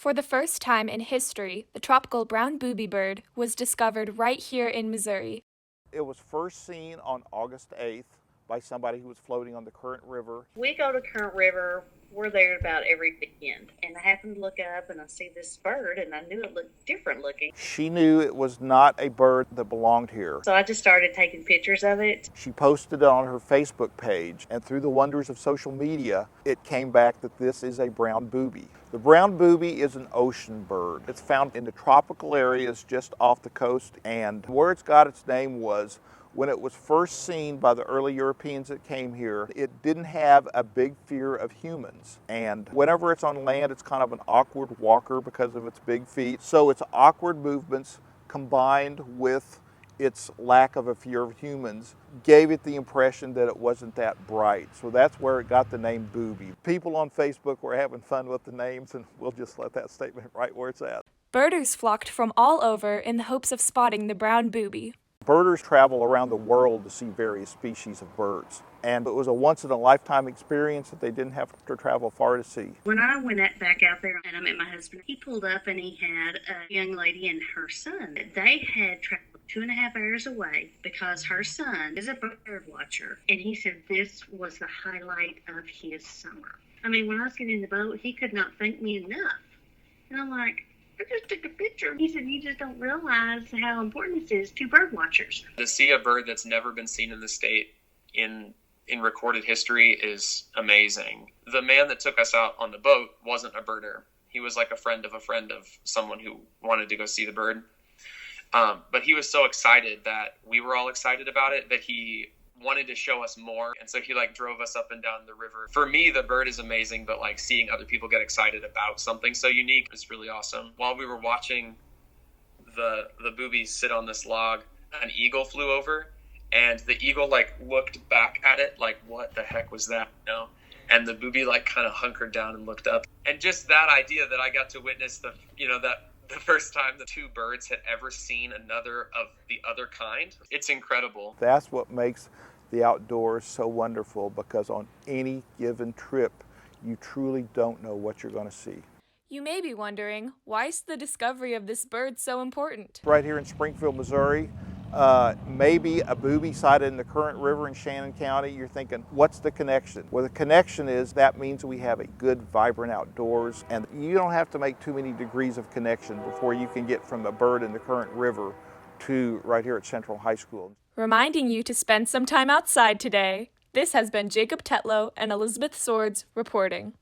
For the first time in history, the tropical brown booby bird was discovered right here in Missouri. It was first seen on August 8th by somebody who was floating on the Current River. We go to Current River. We're there about every weekend. And I happened to look up and I see this bird and I knew it looked different looking. She knew it was not a bird that belonged here. So I just started taking pictures of it. She posted it on her Facebook page, and through the wonders of social media, it came back that this is a brown booby. The brown booby is an ocean bird. It's found in the tropical areas just off the coast, and where it's got its name was when it was first seen by the early Europeans that came here, it didn't have a big fear of humans. And whenever it's on land, it's kind of an awkward walker because of its big feet. So its awkward movements combined with its lack of a fear of humans gave it the impression that it wasn't that bright. So that's where it got the name Booby. People on Facebook were having fun with the names, and we'll just let that statement right where it's at. Birders flocked from all over in the hopes of spotting the brown booby. Birders travel around the world to see various species of birds, and it was a once-in-a-lifetime experience that they didn't have to travel far to see. When I went back out there and I met my husband, he pulled up and he had a young lady and her son. They had traveled 2.5 hours away because her son is a bird watcher, and he said this was the highlight of his summer. I mean, when I was getting in the boat, he could not thank me enough. And I'm like, I just took a picture. He said, you just don't realize how important this is to bird watchers. To see a bird that's never been seen in the state in recorded history is amazing. The man that took us out on the boat wasn't a birder. He was like a friend of someone who wanted to go see the bird. But he was so excited that we were all excited about it that he wanted to show us more, and so he drove us up and down the river. For me, the bird is amazing, but seeing other people get excited about something so unique is really awesome. While we were watching the boobies sit on this log, an eagle flew over, and the eagle looked back at it what the heck was that, and the booby kind of hunkered down and looked up. And just that idea that I got to witness the first time the two birds had ever seen another of the other kind, it's incredible. That's what makes the outdoors so wonderful, because on any given trip, you truly don't know what you're going to see. You may be wondering, why is the discovery of this bird so important? Right here in Springfield, Missouri, maybe a booby sighted in the Current River in Shannon County. You're thinking, what's the connection? Well, the connection is that means we have a good, vibrant outdoors, and you don't have to make too many degrees of connection before you can get from a bird in the Current River to right here at Central High School. Reminding you to spend some time outside today. This has been Jacob Tetlow and Elizabeth Swords reporting.